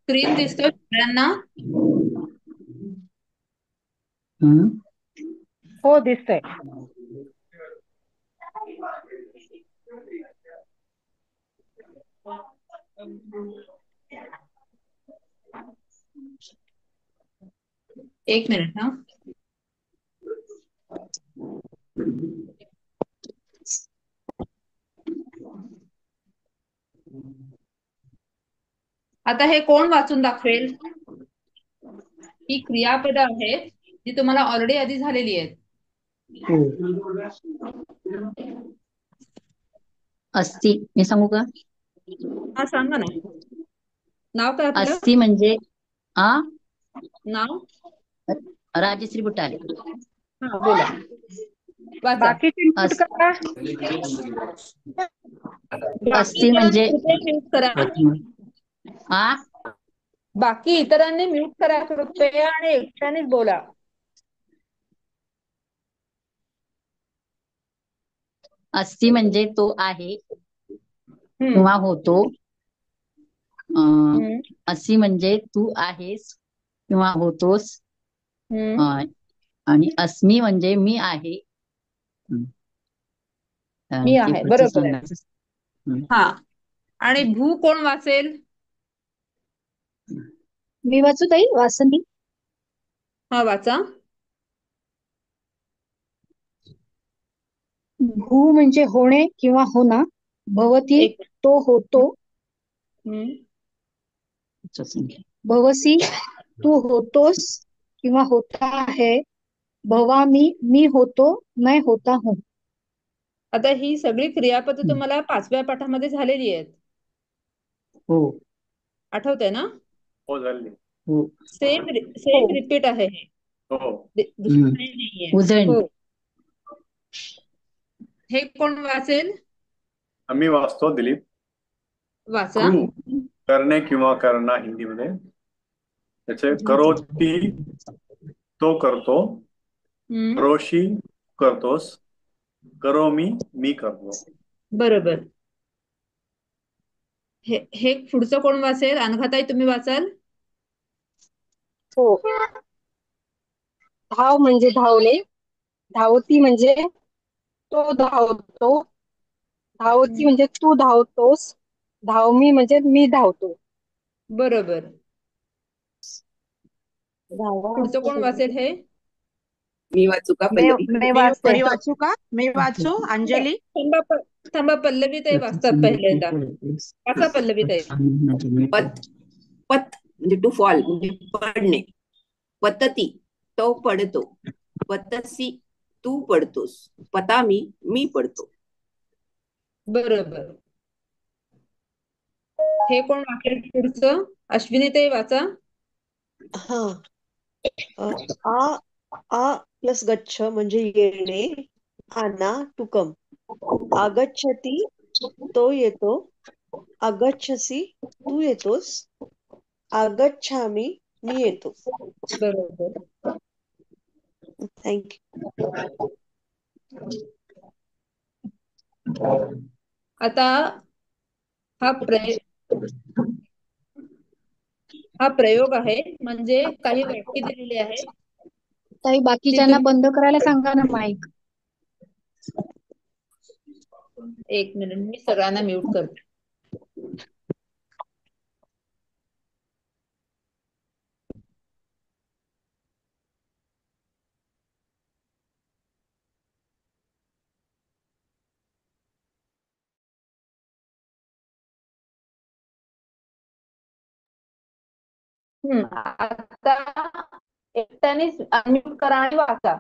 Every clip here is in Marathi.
स्क्रीन दिसतोय सगळ्यांना? हम्म. हो, दिसतंय. एक मिनिट हा. आता हे कोण वाचून दाखवेल? ही क्रियापद आहेत जी तुम्हाला ऑलरेडी आधी झालेली आहेत. हो. अस्ती, मी सांगू का? हा, सांगा ना. नाव काय आपलं? अस्ती म्हणजे आ नाव? राजश्री बुटाले. हा, बोला. वाचा. बाकीचे म्यूट अस करा. बाकी अस्ती इतरांनी म्हणजे कृपया म्यूट करा. आ बाकी इतरांनी म्यूट करा कृपया आणि एकट्यानेच बोला. अस्ती म्हणजे तो आहे हम्म. किंवा होतो. अं, हम्म. असी म्हणजे तू आहेस किंवा होतोस. हम्म. अं, आणि अस्मी म्हणजे मी आहे. मी ते आहे, पुढचं बरोबर आहे. सांगायचं. हम्म. हा. आणि भू कोण वाचेल? मी वाचू ताई? वासंती. हा, वाचा. भू म्हणजे होणे किंवा होना. भवती एक. तो होतो. हम्म. भवसी तू होतोस किंवा होता है. भवामी मी होतो, मैं होता हूँ. आता ही सगळी क्रियापद तुम्हाला 5व्या पाठामध्ये झालेली आहेत. हो आठवतंय ना? हो, झाली. हो. सेम हो. सेम रिपीट आहे हे. हो. दुसरं काही नाहीये. उजळणी. हो. हे कोण वाचेल? आम्ही वाचतो, दिलीप. वाचा. क्रू, करणे किंवा करणं हिंदीमध्ये. त्याचे करोती, तो करतो. हम्म. करोशी, करतोस. करोमी, मी करतो. बरोबर. हे हे पुढचं कोण वाचेल? अनघाताई, तुम्ही वाचाल? हो. धाव म्हणजे धावणे. धावती म्हणजे तो धावतो. धावती हम्म. म्हणजे तू धावतोस. धावमी म्हणजे मी धावतो. बरोबर. धावा पुढचं कोण वाचेल हे? मी वाचू का मी पल्लवी? मी मी वाचते. मी वाचू का? मी वाचू? अंजली. थांबा थांबा, पल्लवी ताई वाचतात पहिल्यांदा. वाचा पल्लवी ताई. पत पत म्हणजे टू फॉल म्हणजे पडणे. पतती तो पडतो. पतसी तू पडतोस. पतामी मी पडतो. बरोबर. हे कोण वाचेल पुढचं? अश्विनी ताई वाचा. हा. आ आ प्लस गच्छ म्हणजे येणे. आना टू कम. आगच्छती तो येतो. आगच्छसी तू येतोस. आगच्छामी मी येतो. बरोबर. थँक्यू. आता हा हा प्रयोग आहे, म्हणजे काही वाक्य दिलेली आहेत. ताई ती बाकीच्यांना तुम्ही बंद करायला सांगा ना माईक. एक मिनिट, मी सगळ्यांना म्यूट करते. आता एकट्यानेच अनम्यूट करा आणि वाचा.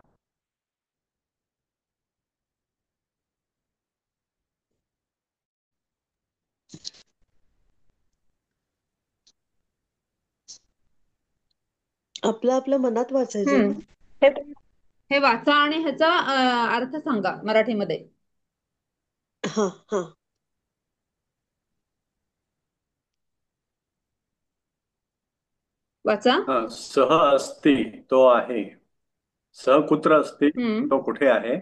आपलं आपलं मनात वाचायचं हम्म. ना. हे हे वाचा आणि ह्याचा अर्थ सांगा मराठीमध्ये. हा हा. वाचा. सह अस्ति, तो आहे. सह कुत्र अस्ति, हम्म. तो कुठे आहे.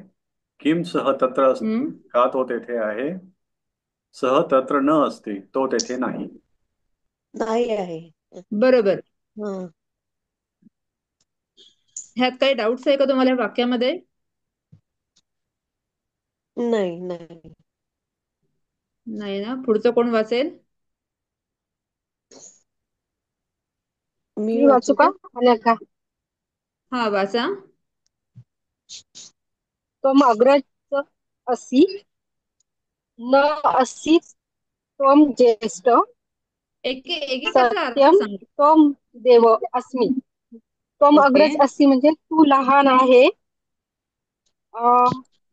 किम सह तत्र अस्ति, हम्म. का तो तेथे आहे. सह तत्र न अस्ति, तो तेथे नाही. नाही आहे. बरोबर. हा. ह्यात काही डाऊट्स आहे का तुम्हाला या वाक्यामध्ये? नाही नाही. नाही ना. पुढचं कोण वाचेल? मी मी वाचू वाचू का का? अनघा? हा वाचा. त्वम अग्रज असि न असि त्वम ज्येष्ठ एकेकाचा अर्थ सत्यम सांग. त्वम देव अस्मि. त्वम ओके. अग्रज असि म्हणजे तू लहान आहे.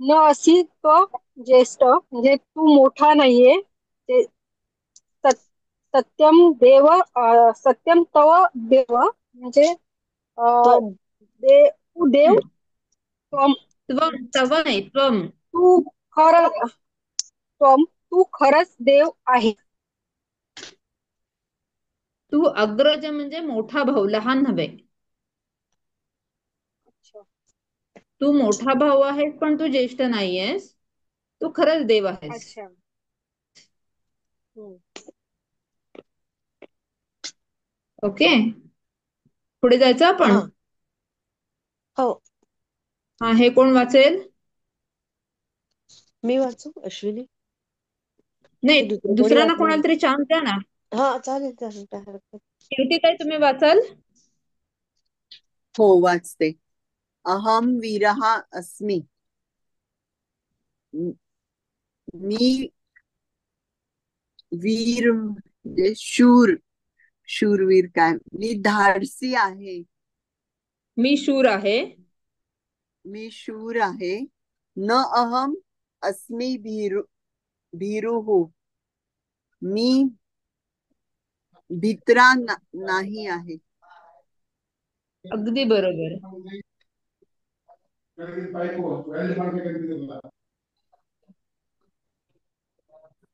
न असि त्व ज्येष्ठ म्हणजे तू मोठा नाहीये. ते सत्यम देव सत्यम तव देव म्हणजे अं, त्वम. तू देव. हम्म. त्वम तव नाही, त्वम. तू तू खरंच देव आहे. तू अग्रज म्हणजे मोठा भाऊ, लहान नव्हे. तू मोठा भाऊ आहेस पण तू ज्येष्ठ नाहीयेस. तू खरंच देव आहेस. अच्छा. हम्म. ओके. पुढे जायचं हा. आपण. हो. हा, हे कोण वाचेल? मी वाचू अश्विनी? नाही, की दुसरं कोणी दुसऱ्यांना वाचणार? कोणाला तरी चान्स द्या ना. हा चालेल चालेल, काय हरकत नाही. कीर्ती तुम्ही वाचाल? हो वाचते. अहम वीरः अस्मि. मी वीर म्हणजे शूरवीर काय, मी धाडसी आहे. मी शूर आहे. मी शूर आहे. न अहम अस्मि भीरुः. मी भित्रा नाही आहे. अगदी बरोबर.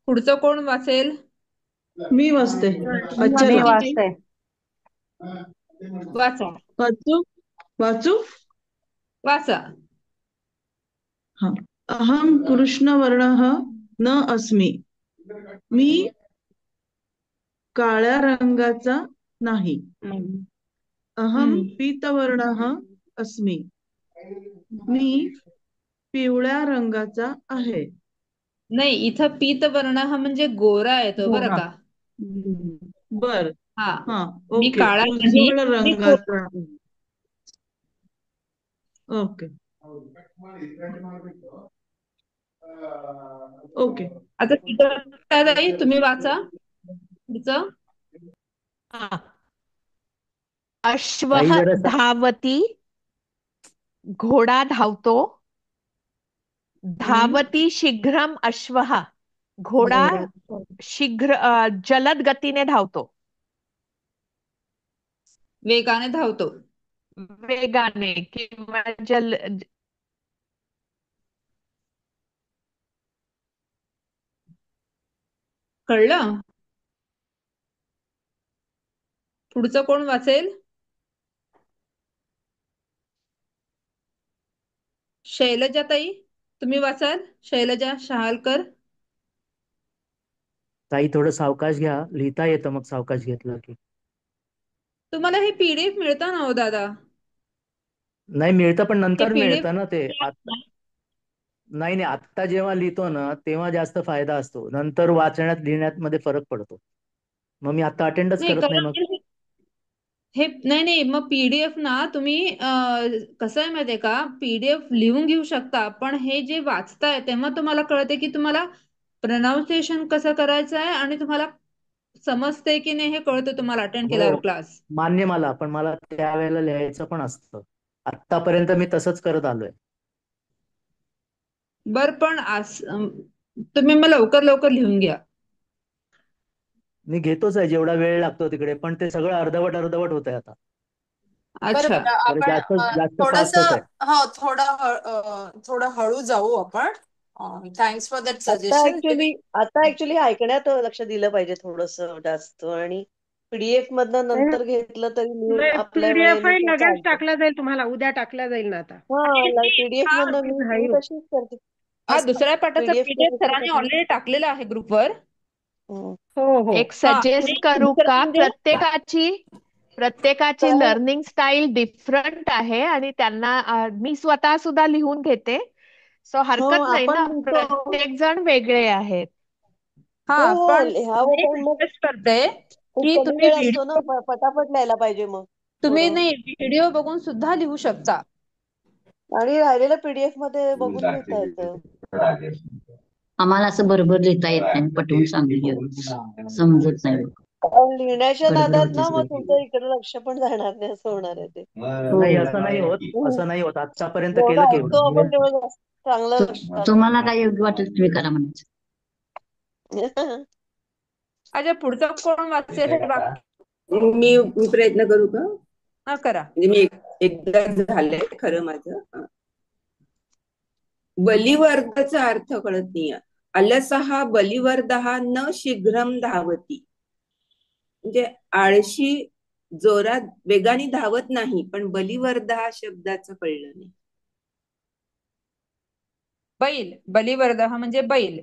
पुढचं कोण वाचेल? मी वाचते. अच्छा मी ना. वाचते. वाचा. वाचू वाचू वाचा. हा. अहम कृष्णवर्णः न अस्मि. मी काळ्या रंगाचा नाही. अहम पीतवर्णः अस्मि. मी पिवळ्या रंगाचा आहे. नाही, इथं पीतवर्ण हा म्हणजे गोरा येतो बरं गोरा. का. बर. हा, हा मी ओके. काळा नाही, उजळ मी रंगाचा. Okay okay. आता ताई तुम्ही वाचा पुढचं. अश्वः धावती, घोडा धावतो. धावती शीघ्रम अश्वः, घोडा शीघ्र जलद गतीने धावतो. वेगाने धावतो. वेगाने किंवा जल. कळलं? पुढचं कोण वाचेल? शैलजा ताई तुम्ही वाचाल? शैलजा शहालकर. ताई थोडं सावकाश घ्या, लिहिता येतं मग सावकाश घेतलं की. तुम्हाला हे पीडीएफ मिळतं ना हो दादा? नाही मिळतं पण हे नंतर पीडीएफ मिळतं ना ते. आता नाही नाही, आत्ता जेव्हा लिहितो ना तेव्हा जास्त फायदा असतो, नंतर वाचण्यात लिहिण्यात मध्ये फरक पडतो. मग मी आता अटेंडच नाही करत नाही मग. हे नाही नाही, मग पीडीएफ ना तुम्ही कसं आहे माहितीये का, पीडीएफ लिहून घेऊ शकता पण हे जे वाचताय तेव्हा तुम्हाला कळते की तुम्हाला प्रोनाउन्सिएशन कसं करायचं आहे आणि तुम्हाला समजते की नाही हे कळतं तुम्हाला अटेंड केल्यावर हो क्लास. मान्य मला, पण मला त्यावेळेला लिहायचं पण असतं. आतापर्यंत मी तसंच करत आलोय. बर पण तुम्ही मग लवकर लवकर लिहून घ्या. मी घेतोच आहे जेवढा वेळ लागतो तिकडे, पण ते सगळं अर्धवट अर्धवट होत आहे आता. अच्छा. आपण जास्त जास्त थोडस फास्ट होत आहे. थोडं हळू जाऊ आपण. Thanks for that suggestion. आता ऍक्च्युली ऐकण्यात लक्ष दिलं पाहिजे थोडस जास्त, आणि पीडीएफ मधनं नंतर घेतलं तरी आपल्या पीडीएफ वेळेनुसार लगेच चालतं. टाकला जाईल तुम्हाला, उद्या टाकला जाईल ना आता. हा पीडीएफ मधनं मी तशीच करते. हा दुसऱ्या पाठाचा PDF पीडीएफ मध्ये सरांनी ऑलरेडी टाकलेला आहे ग्रुपवर. हम्म. हो हो एक सजेस्ट करू का? म्हणजे प्रत्येकाची काय? लर्निंग स्टाईल डिफरंट आहे आणि त्यांना मी स्वतः सुद्धा लिहून घेते. सो हो हरकत नाही आपण ना, लिहितो. प्रत्येक जण वेगळे आहेत. हा हो हो पण लिहावं मी पण मग रिक्वेस्ट करते खूप की कमी तुम्ही वेळ असतो ना, व्हिडिओ पटापट लिहायला पाहिजे मग तुम्ही थोडं. नाही व्हिडिओ बघून सुद्धा लिहू शकता. आणि राहिलेलं पीडीएफ मध्ये बघून लिहिता येतं. आम्हाला असं बरोबर लिहिता येत नाही, पटवून सांगू समजत नाही. कारण लिहिण्याच्या बरोबर नादात ना होतच मग नाही. तुमचं इकडे लक्ष पण जाणार नाही, असं होणार आहे ते. नाही, असं नाही होत, हम्म. असं नाही होत. आतापर्यंत जेवढं केलं ऐकतो केवढं. आपण तेवढं जास्त चांगलं लक्षात तुम्हाला काय योग्य वाटेल तुम्ही करा म्हणायचं. राहतं. अच्छा, पुढचं कोण वाचेल हे वाक्य? मी प्रयत्न करू का? हा करा. म्हणजे मी एकदा झालंय खरं माझं. बलिवर्धचा अर्थ कळत नाही. अलसहा बलिवर्धहा न शीघ्रम धावती. म्हणजे आळशी जोरात वेगाने धावत नाही, पण बलिवर्ध हा शब्दाचं कळलं नाही. बैल, बलिवर्ध हा म्हणजे बैल.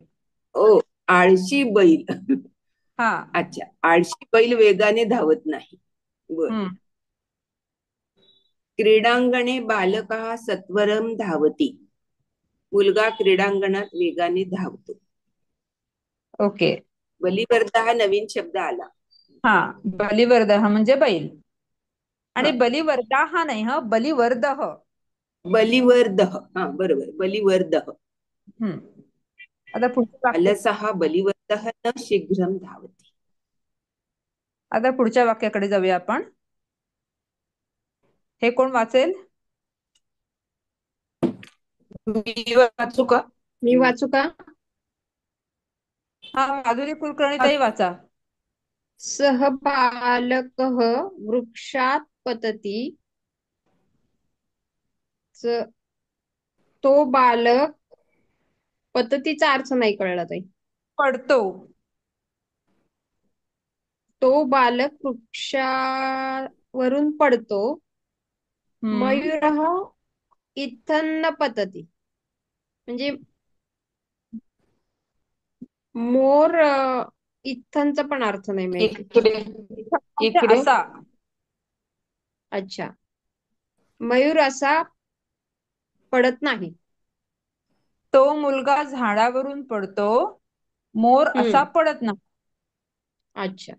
ओ, आळशी बैल. हा. अच्छा, आळशी बैल वेगाने धावत नाही. बर. हम्म. क्रीडांगणे बालकः सत्वरम धावती. मुलगा क्रीडांगणात वेगाने धावतो. ओके. बलिवर्ध हा नवीन शब्द आला. हा, बलिवर्ध हा म्हणजे बैल. आणि हा. बलिवर्धा हा नाही, हा बलिवर्ध. बलिवर्ध, हा बरोबर, बलिवर्ध. हम्म. आता पुढचं वाक्य. अलसहा बलिवर्ध न शीघ्रम धावती. आता पुढच्या वाक्याकडे जाऊया आपण. हे कोण वाचेल? मी वाचू का? मी वाचू का? हा, माधुरी कुलकर्णी ताई वाचा. सह बालकः वृक्षात पतती. तो बालक, पततीचा अर्थ नाही कळला ताई. पडतो. तो बालक वृक्षावरून पडतो. मयूरः इत्थन्न पतती. म्हणजे मोर, इत्थनचा पण अर्थ नाही माहिती. इकडे असा. अच्छा, मयूर असा पडत नाही. तो मुलगा झाडावरून पडतो, मोर असा पडत नाही. अच्छा.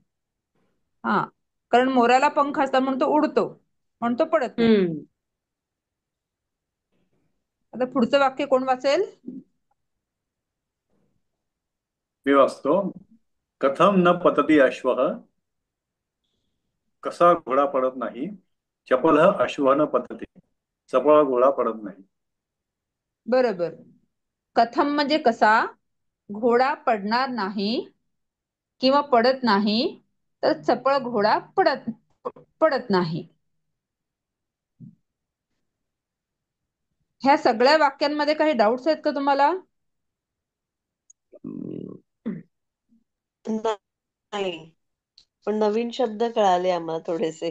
हा, कारण मोराला पंख असतात म्हणून तो उडतो, म्हणून तो पडत नाही. आता पुढचं वाक्य कोण वाचेल? मी वाचतो. कथम न पतती अश्वः. कसा घोडा पडत नाही. चपलः अश्वः न पतती. चपळ घोडा पडत नाही. बरोबर. कथम म्हणजे कसा, घोडा पडणार नाही किंवा पडत नाही, तर चपळ घोडा पडत नाही. ह्या सगळ्या वाक्यांमध्ये काही डाऊट्स आहेत का तुम्हाला? नाही, पण नवीन शब्द कळाले आम्हाला थोडेसे.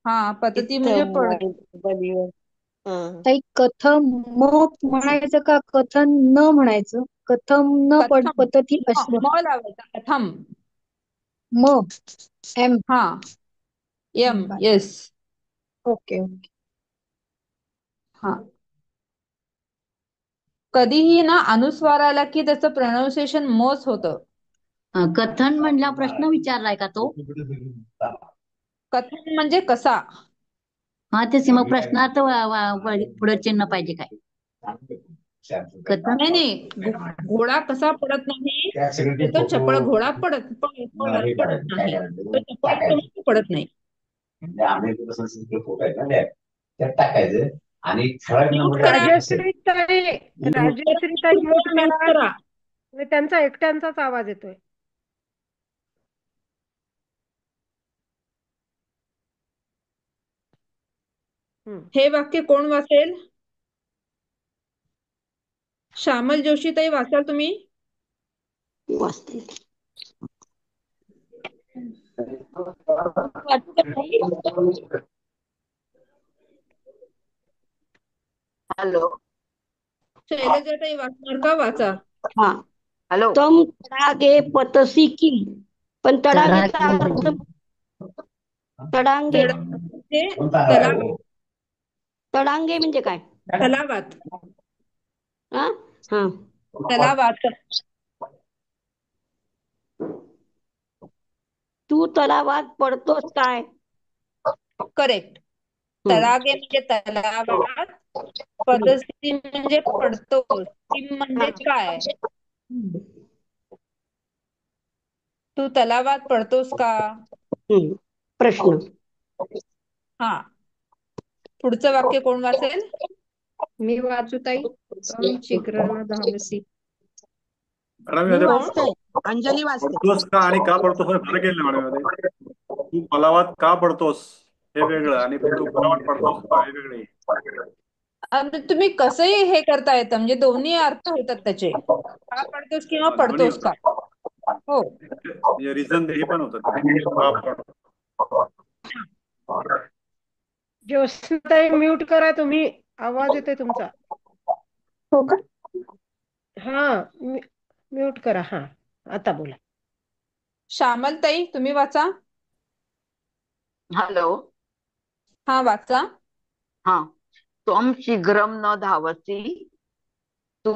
हा, पद्धती म्हणजे इत्थम आणि बलिवर. हा. ताई, कथम म म्हणायचं का कथन न म्हणायचं? कथम न पतती अश्व. म लावायचा, कथम. म एम. हा, एम. येस. Okay okay. हा, कधीही ना अनुस्वार आला की त्याचं प्रोनाउन्सिएशन मच होतं. कथन म्हणला प्रश्न विचारलाय का तो? कथन म्हणजे कसा. हा, तेच मग प्रश्नार्थ पुढे चिन्ह पाहिजे काय? नाही नाही, घोडा कसा पडत नाही, तो चपळ घोडा पडत नाही, तो चपळ पडत नाही. राजश्री ताई म्यूट करा. त्यांचा एकट्यांचाच आवाज येतोय. हे वाक्य कोण वाचेल? श्यामल जोशी ताई वाचाल तुम्ही? हॅलो. शैलजा ताई वाचणार का? वाचा. हा, हॅलो तम तडागे पतसी किम, पण तडागेचा अर्थ तडांगे म्हणजे तलाव, तडांगे म्हणजे काय? तलावात, हा हा तलावात. तू तलावात पडतोस काय? करेक्ट. हम्म. तडागे म्हणजे तलावात, पदसी म्हणजे पडतोस, किम म्हणजे काय? तू तलावात पडतोस का? प्रश्न. हा. पुढचं वाक्य कोण वाचेल? मी वाचू ताई. तम शीघ्र धावसी. मॅडम मी यामध्ये वाचते. अंजली वाचते. पडतोस का आणि का पडतोस हे फरक आहे ना मॅडम यामध्ये. तू तलावात का पडतोस हे वेगळं आणि तू तलावात पडतोस का हे वेगळे. आणि तुम्ही कसंही हे करता येतं, म्हणजे दोन्ही अर्थ होतात त्याचे, का पडतोस किंवा दोन्ही पडतोस का. होतात. हो. म्हणजे रिझन हे पण होतं त्यामध्ये. का पडतो. ज्योत्स्नाताई म्यूट करा तुम्ही, आवाज येतोय तुमचा. हो का? हा म्यूट करा. हा आता बोला. श्यामल ताई तुम्ही वाचा. हॅलो. हा वाचा. हा. त्वम शीघ्रम न धावसी, तू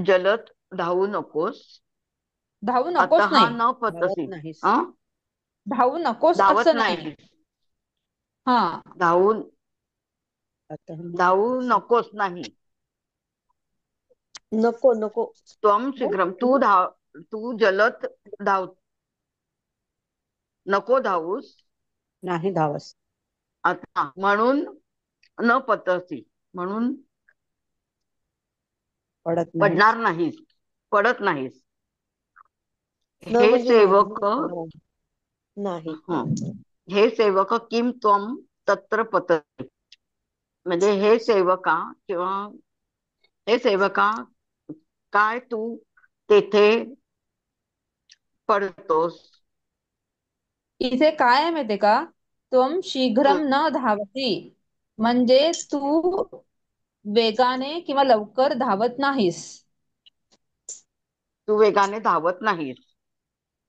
जलद धावू नकोस. धावू नकोस अतः नाही, न पतसी. नाहीस. धावू नकोस धावत असं नाही. नाही. हा. धावू नकोस नाही. नको नको. त्वम शीघ्रम तू जलद धाव, नको धावूस. नाही धावस. आता म्हणून न पतसी, म्हणून पडणार नाहीस, पडत नाहीस. न हे म्हणजे सेवक नाही. हे सेवक किम त्वम तत्र पतसी, म्हणजे हे सेवका किंवा हे सेवका काय तू तेथे पडतोस. इथे काय आहे माहितीये का, त्वम शीघ्रम न धावती म्हणजे तू वेगाने किंवा लवकर धावत नाहीस. तू वेगाने धावत नाहीस.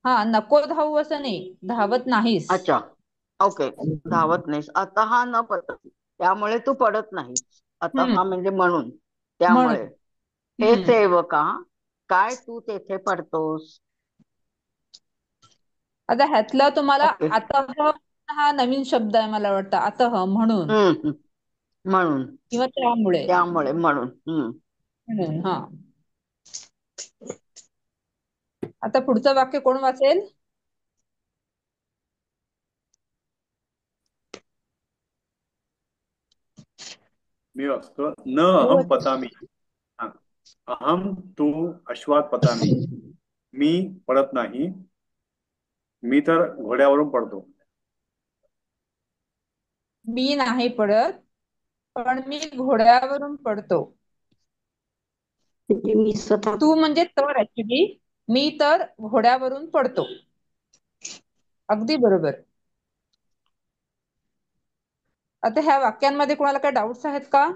हा, नको धावू असं नाही, धावत नाहीस. अच्छा, ओके. धावत नाहीस. आता हा न पतसी, त्यामुळे तू पडत नाहीस. आता हा म्हणजे म्हणून, त्यामुळे हे सेवका काय तू तेथे पडतोस. आता ह्यातला तुम्हाला अतः हा नवीन शब्द आहे मला वाटतं. अतः म्हणून म्हणून किंवा त्यामुळे. त्यामुळे म्हणून. म्हणून हा. आता पुढचं वाक्य कोण वाचेल? मी वाचतो. न अहम पतामी. अहम तू अश्वात पतामी, मी पडत नाही, मी तर घोड्यावरून पडतो. मी नाही पडत, पण मी घोड्यावरून पडतो. मी स्वतः. तू म्हणजे तर ऍक्च्युली, मी तर घोड्यावरून पडतो. अगदी बरोबर. आता ह्या वाक्यांमध्ये कोणाला काही डाऊट्स आहेत का?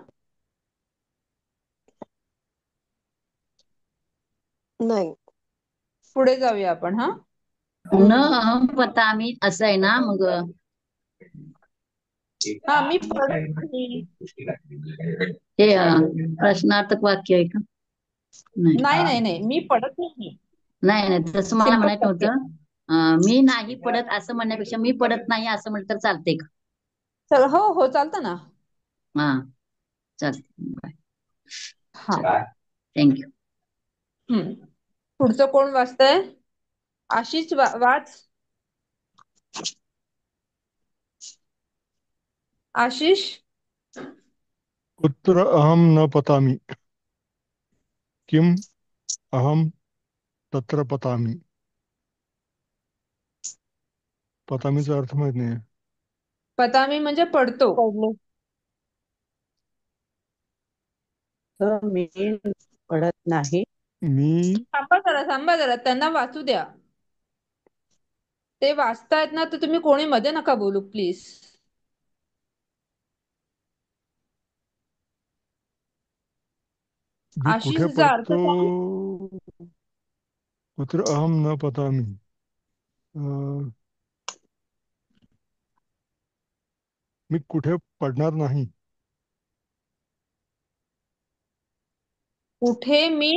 नाही. पुढे जाऊया आपण. हा. न अहम पतामी असं आहे ना मग. हा, मी पडत नाही. हे प्रश्नार्थक वाक्य आहे का? नाही नाही नाही, मी पडत नाही. नाही नाही, तसं मला सिंपल म्हणायचं वाक्य. होतं. मी नाही पडत असं म्हणण्यापेक्षा मी पडत नाही असं म्हटलं तर चालते का? चल, हो हो चालतं ना. हा चालते. बाय. हा. थँक्यू. पुढचं कोण वाचतंय? आशिष वाच. आशिष. कुत्र अहम न पतामी, किम अहम तत्र पतामी. पतामीचा अर्थ माहित नाही. पतामी म्हणजे पडतो. मी पडत नाही. मी थांबा जरा त्यांना वाचू द्या. ते वाचतायत ना, तर तुम्ही कोणी मध्ये नका बोलू प्लीज. मी कुठे आशिषचा अर्थ पडतो? सांग. कुत्र अहम न पतामी. अं, मी कुठे पडणार नाही. कुठे मी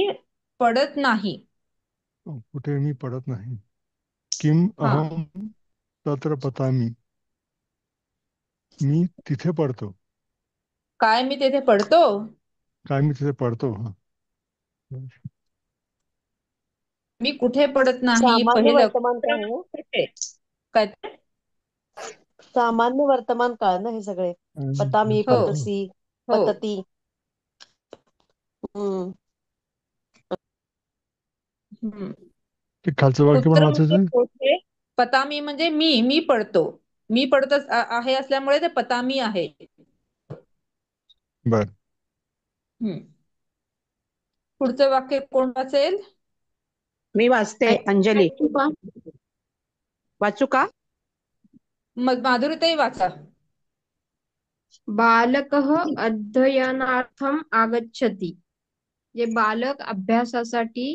पडत नाही. कुठे मी पडत नाही. किम हा अहम तत्र पतामी. मी तिथे पडतो. काय मी तेथे पडतो. काय मी तिथे पडतो. हा. मी कुठे पडत नाही. सामान्य पहिलं वर्तमान काळ ना. कुठे काय ते? सामान्य वर्तमान काळ ना हे सगळे. पतामी, हो पतसी, हो पतती. हम्म. हम्म. ते खालचं वाक्य पण कुत्र म्हणजे वाचायचं. कोठे. पतामी म्हणजे मी पडतो. मी पडत आहे असल्यामुळे ते पतामी आहे. बर. हम्म. पुढचं वाक्य कोण वाचेल. मी वाचते. अंजली वाचू का? मग माधुरीताई वाचा. बालकः अध्ययनार्थम आगच्छति. जे बालक अभ्यासासाठी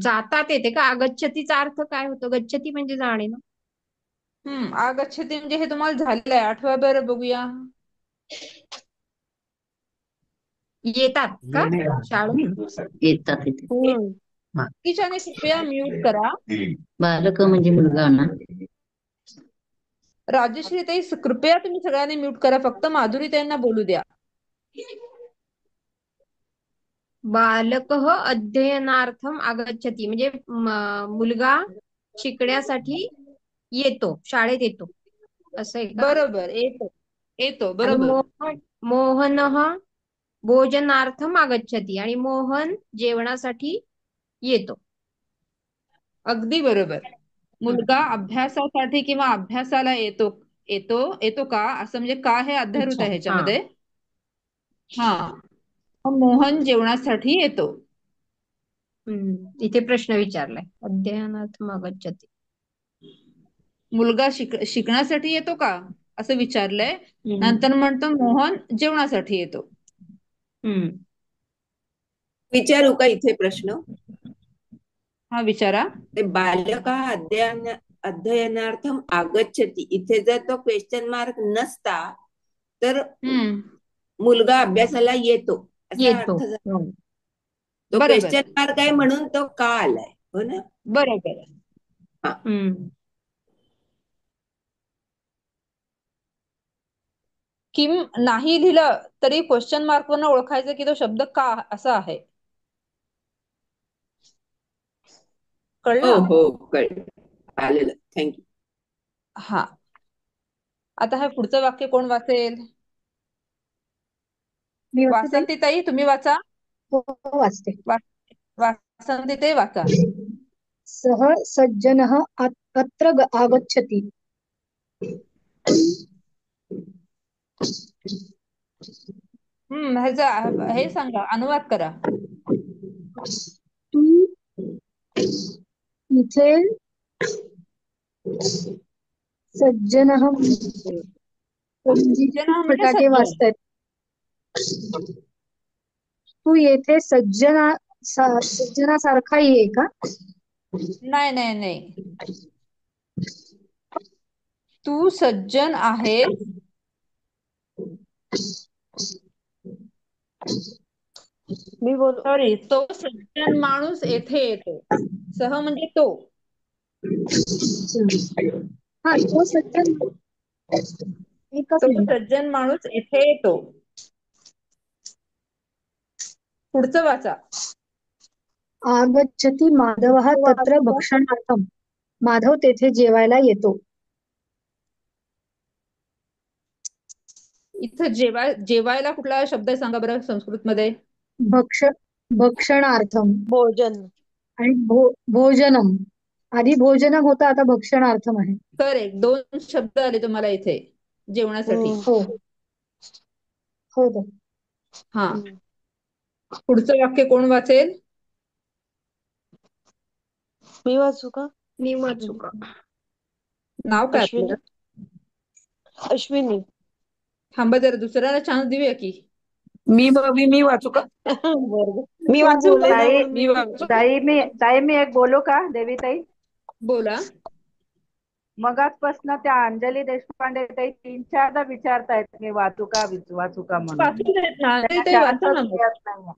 जातात येते का. आगच्छतीचा अर्थ काय होतो. गच्छती म्हणजे जाणे ना. आगच्छती म्हणजे हे तुम्हाला झालेलं आहे. आठवा बरं बघूया. येतात का शाळेत. येतात इथे. बाकीच्याने कृपया म्यूट करा. बालक म्हणजे मुलगा ना. राजश्रीताई कृपया तुम्ही सगळ्यांनी म्यूट करा. फक्त माधुरीताईंना बोलू द्या. बालकः अध्ययनार्थम आगच्छति म्हणजे मुलगा शिकण्यासाठी येतो. शाळेत येतो असं आहे का. बरोबर येतो येतो आणि बरोबर. मोहनः भोजनार्थम आगच्छति आणि मोहन जेवणासाठी येतो. अगदी बरोबर. मुलगा अभ्यासासाठी किंवा अभ्यासाला येतो येतो येतो का असं म्हणजे का हे अध्यारूत अच्छा आहे हा. ह्याच्यामध्ये. हा मोहन जेवणासाठी येतो. इथे प्रश्न विचारलाय. अध्ययनार्थम आगच्छति. मुलगा शिकण्यासाठी येतो का असं विचारलंय. नंतर म्हणतो मोहन जेवणासाठी येतो. विचारू का इथे प्रश्न. हा विचारा. ते बालका अध्ययनार्थम आगच्छति इथे जर तो क्वेश्चन मार्क नसता तर मुलगा अभ्यासाला येतो असा अर्थ झाला. तो बरोबर क्वेश्चन मार्क आहे म्हणून तो का आलाय. हो ना. बरोबर. किम नाही लिहिलं तरी क्वेश्चन मार्क वरनं ओळखायचं की तो शब्द का असा आहे. हो कळलं. हो कळलं. आलेलं. थँक्यू. हा आता हे पुढचं वाक्य कोण वाचेल. मी वाचते ताई? वासंतीताई तुम्ही वाचा. हो वाचते. वासंतीताई वाचा. सः सज्जनः अत्र आगच्छति. ह्याचा हे सांगा अनुवाद करा. तू इथे सज्जनः म्हणजे फटाके सज्जन. वाजतायत. तू येथे सज्जनासारखा ये का. नाही नाही नाही. तू सज्जन आहेस. मी बोल. सॉरी तो सज्जन माणूस येथे येतो. सह म्हणजे तो. हा तो सज्जन एकच तो मिनिट. सज्जन माणूस येथे येतो. पुढचं वाचा. आगच्छति माधवः तत्र भक्षणार्थम. माधव तेथे जेवायला येतो. इथं जेवायला कुठला शब्द आहे सांगा बरं संस्कृत मध्ये. भक्षणार्थम भोजन आणि भोजनम. आधी भोजनम होता आता भक्षणार्थम आहे. करेक्ट. दोन शब्द आले तुम्हाला इथे जेवणासाठी. हो हो. हा पुढचं वाक्य कोण वाचेल. मी वाचू का. मी वाचू का. नाव काय अश्विनी. आपलं. अश्विनी. थांबा जरा दुसऱ्याला चान्स देऊया की. मी वाचू का. बरोबर. मी तू वाचू बोले का? ना ताई म्हणून मी वाचू. ताई मी एक बोलू का देवी ताई? बोला. मगाचपासून त्या अंजली देशपांडे ताई 3-4दा विचारतायत मी वाचू का म्हणून. वाचू देत ना त्यांना ते, वाचा ना चान्सच मग. मिळत नाही.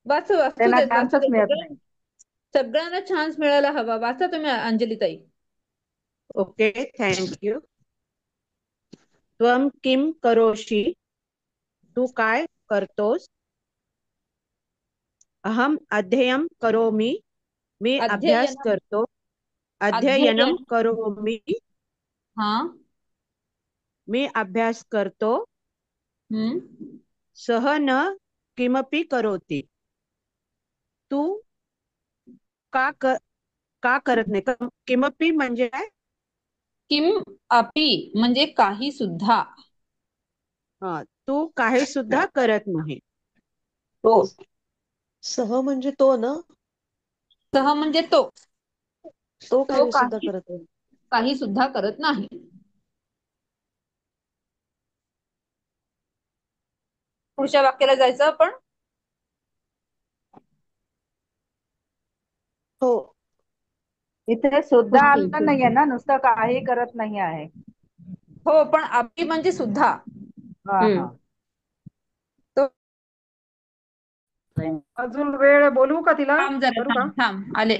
वाचू त्यांना देत चान्सच मिळत नाही. सगळ्यांना चान्स मिळायला हवा. वाचा तुम्ही अंजलीताई. Okay, thank you. त्वम किम करोषि? तू काय करतोस? अहम अध्ययन करोमि. मी अभ्यास करतो. अध्ययनम करोमि. हा. मी अभ्यास करतो. सह न किमपि करोति. तू का करत नाही? किमपि म्हणजे काय? किम अपि म्हणजे काही सुद्धा. हा, तू काही सुद्धा करत नाही. तो सह म्हणजे तो ना? सह म्हणजे तो. तो काही सुद्धा करत नाही. काही सुद्धा करत नाही. पुढच्या वाक्याला जायचं आपण. हो. इथे सुद्धा आलं नाहीये ना, नुसतं काही करत नाही आहे. हो, पण अपि म्हणजे सुद्धा. अजून वेळ बोलू का तिला? थांब जरा, थांब आले.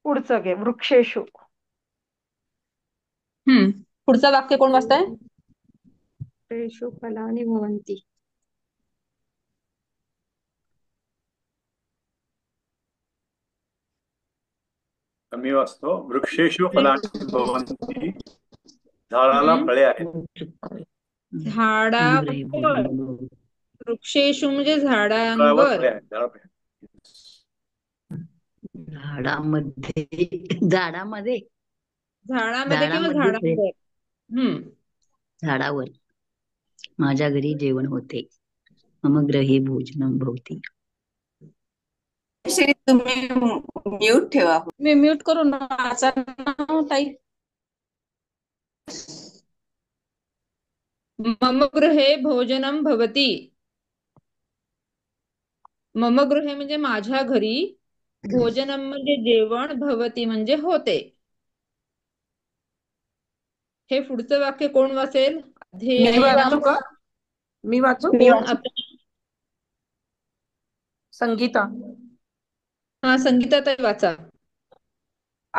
पुढचं घे. वृक्षेषु. पुढचं वाक्य कोण वाचताय? वृक्षेषु फलानि भवन्ति. मी वाचतो. वृक्षेषु फलानि भवन्ति. झाडाला फळे आहेत. झाडावर. वृक्षेषु म्हणजे झाडांवर. झाडामध्ये झाडामध्ये किंवा झाडांवर. झाडावर माझ्या घरी जेवण होते. मम गृहे भोजनं भवति. श्री तुम्ही म्यूट ठेवा. मी म्यूट करून वाचा ताई. मम गृहे भोजनं भवति. मम गृहे म्हणजे माझ्या घरी. भोजनम म्हणजे जेवण. भवति म्हणजे होते. हे पुढचं वाक्य कोण वाचेल? मी वाचू? संगीता. हा, संगीता ताई वाचा.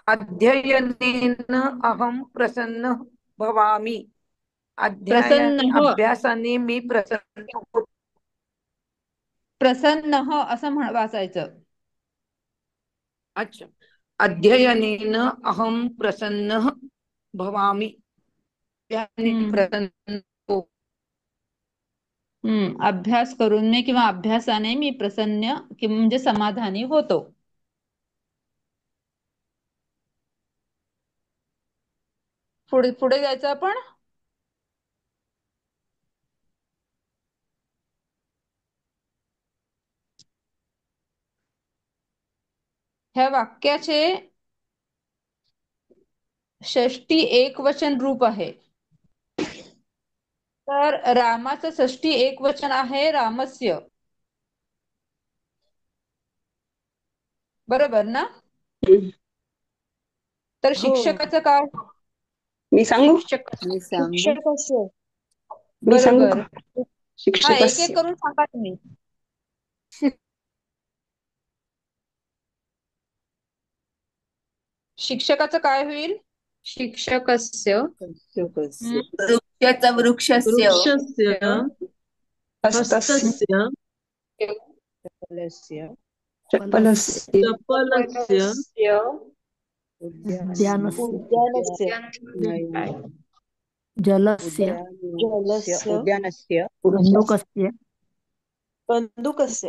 अध्ययनेन अहम प्रसन्न भवामी. अभ्यासाने मी प्रसन्न होतो. प्रसन्न असं वाचायचं. अच्छा. अध्ययनेन अहम प्रसन्न भवामी. प्रसन्न. अभ्यास करून मी किंवा अभ्यासाने मी प्रसन्न म्हणजे समाधानी होतो. पुढे जायचं आपण. ह्या वाक्याचे षष्टी एकवचन रूप आहे. तर रामाचं षष्टी एकवचन आहे रामस्य. बरोबर ना? तर शिक्षकाचं काय? मी सांगू? शिक्षकस्य. बरोबर. हा, एक एक करून सांगा तुम्ही. शिक्षकाचं काय होईल? शिक्षकस्य. वृक्षस्य. हस्तस्य. चपलस्य. उद्यानस्य. जलस्य. उद्यानस्य. कन्दुकस्य.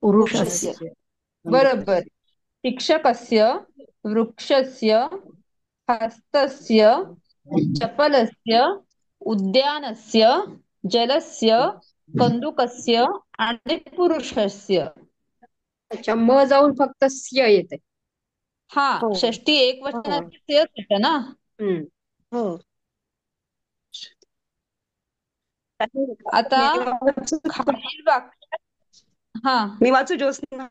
पुरुषस्य. बरोबर. शिक्षकस्य, वृक्षस्य, हस्तस्य, चपलस्य, उद्यानस्य, जलस्य, कन्दुकस्य आणि पुरुषस्य. अच्छा, म जाऊन फक्त स्य येते. हा, हो षष्टी एक वचनाची तेच येतं ना. हो आता मी वाचू खालील वाक्यात मी वाचू ज्योत्स्ना.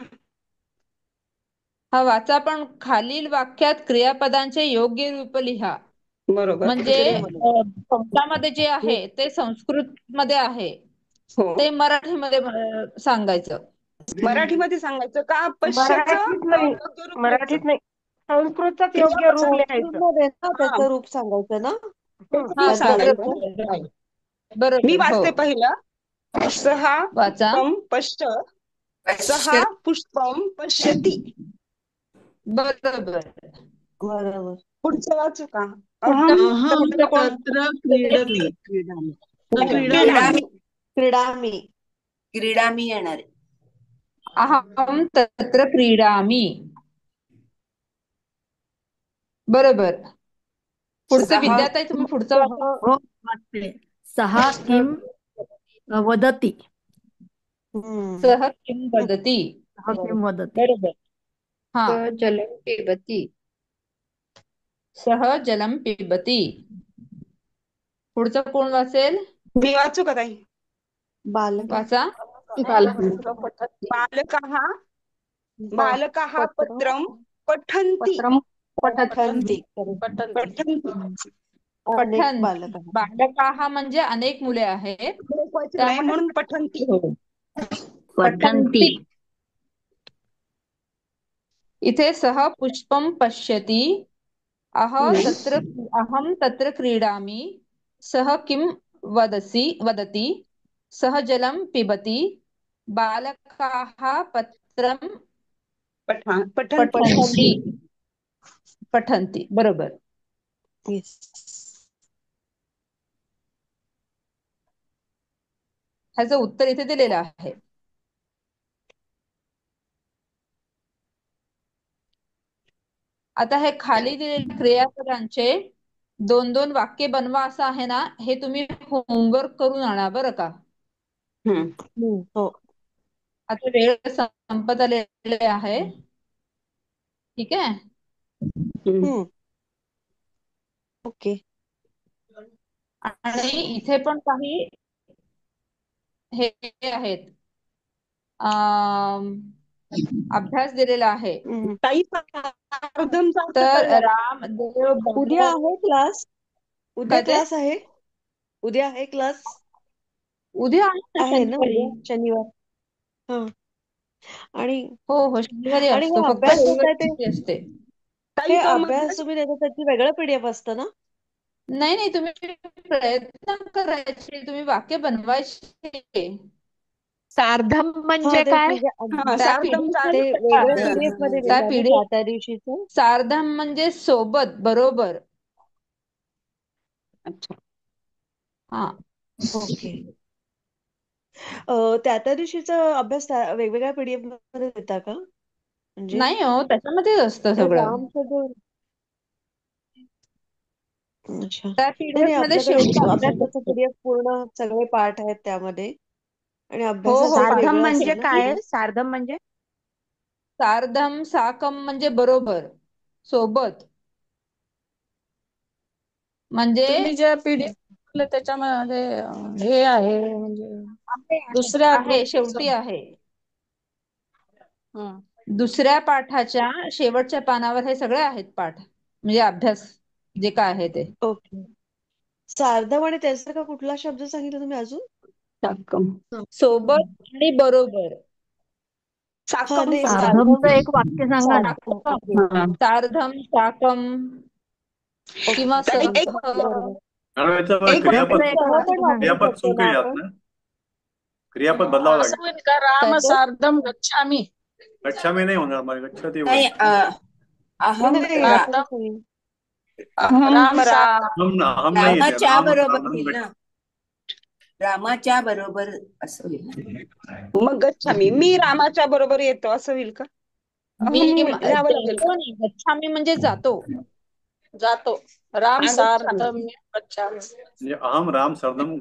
हा वाचा, पण खालील वाक्यात क्रियापदांचे योग्य रूप लिहा. बरोबर. म्हणजे कंसामध्ये जे आहे ते संस्कृत मध्ये आहे, हो, ते मराठीमध्ये सांगायचं. मराठीमध्ये सांगायचं का पश्यचं मराठीत नाही, योग्य रूप मराठीत लिहायचं. नाही, संस्कृतच योग्य रूप लिहायचं. संस्कृतमध्ये ना हा, त्याचं रूप सांगायचं ना, त्याचं हा रूप सांगायचं. बरोबर मी बरोबर, हो वाचते पहिलं. सहा वाचा. पुष्पम पश्य सहा पुष्पम पश्यति. बरोबर. बरोबर. पुढचं वाचू का? पुढचं अहम पुढचं कोण? तत्र क्रीडमी. क्रीडामी. क्रीडामी. क्रीडामी. क्रीडामी येणार आहे. अहम तत्र क्रीडामी. बरोबर. पुढचं सहा विद्याताई, तुम्ही पुढचं वाचा. हो वाचते. सहा किम वदती. सह किं वदति. सहा किम वदती. बरोबर. हा, स जलं पिबती. सह जलम पिबती. पुढचं कोण वाचेल? मी वाचू का ताई? बालक वाचा. बालकाः पत्रं पठन्ति. पठन्ति. पठन्ति. अनेक पठन. बालक बालकाः म्हणजे अनेक मुले आहेत, वचन आहे म्हणून पठन्ति. पठन्ति. इथे सह पुष्पम पश्यति. अहम तत्र क्रीडामि. सह किं वदति. सह जलं पिबति. बालकाः पत्रं पठन्ति. पठन्ति. बरोबर. ह्याचं उत्तर इथे दिलेलं आहे. आता हे खाली दिलेल्या क्रियापदांचे 2-2 वाक्य बनवा असं आहे ना, हे तुम्ही होमवर्क करून आणा बरं का. हो. आता वेळ संपत आलेले आहे. ठीक आहे. ओके. आणि इथे पण काही हे आहेत, अभ्यास दिलेला आहे. तर राम देव उद्या आहे क्लास? उद्या काय ते? क्लास आहे? उद्या आहे क्लास? उद्या आहे ना शनिवारी. उद्या शनिवार. हा. आणि हो शनिवारी आणि असतो, हे फक्त अभ्यास होत रविवारी आहे सुट्टी असते. हे अभ्यास तुम्ही देता त्याची वेगळं पीडीएफ असतं ना? नाही, तुम्ही प्रयत्न करायचे, तुम्ही वाक्य बनवायचे. सार्धम म्हणजे काय? त्या दिवशीचं सार्धम म्हणजे सोबत, बरोबर. अच्छा. हा, ओके. त्या दिवशीचा अभ्यास वेगवेगळ्या पीडीएफ मध्ये देता का? म्हणजे नाही हो, त्याच्यामध्येच असतं सगळं. अच्छा. त्या पीडीएफ मध्ये शेवटी अभ्यासाचं पीडीएफ पूर्ण सगळे पाठ आहेत त्यामध्ये, आणि हो अभ्यासाचं सार्धम वेगळं म्हणजे असेल ना? काय? सार्धम म्हणजे सार्धम साकम म्हणजे बरोबर, सोबत. म्हणजे तुम्ही जे पीडीएफ त्याच्यामध्ये हे आहे, म्हणजे दुसऱ्या आहे, शेवटी आहे. दुसऱ्या पाठाच्या शेवटच्या पानावर हे सगळे आहेत पाठ, म्हणजे अभ्यास जे काय आहे ते. ओके. सार्धम आणि त्यासारखा कुठला शब्द सांगितला तुम्ही अजून? सोबत आणि बरोबर. सार्धमचं एक वाक्य सांगा ना. सार्धम साकम किंवा क्रियापद चूक आहे यात ना, क्रियापद बदलावं लागेल. असं होईल का? राम सार्धम गच्छामी. गच्छामी नाही होणार, मला गच्छती नाही, अहम रामाच्या बरोबर होईल ना, रामाच्या बरोबर असं होईल. मग गच्छामी, मी रामाच्या बरोबर येतो असं होईल का? गच्छामी म्हणजे जातो. राम सार्धम गच्छामी. अहम राम सार्धम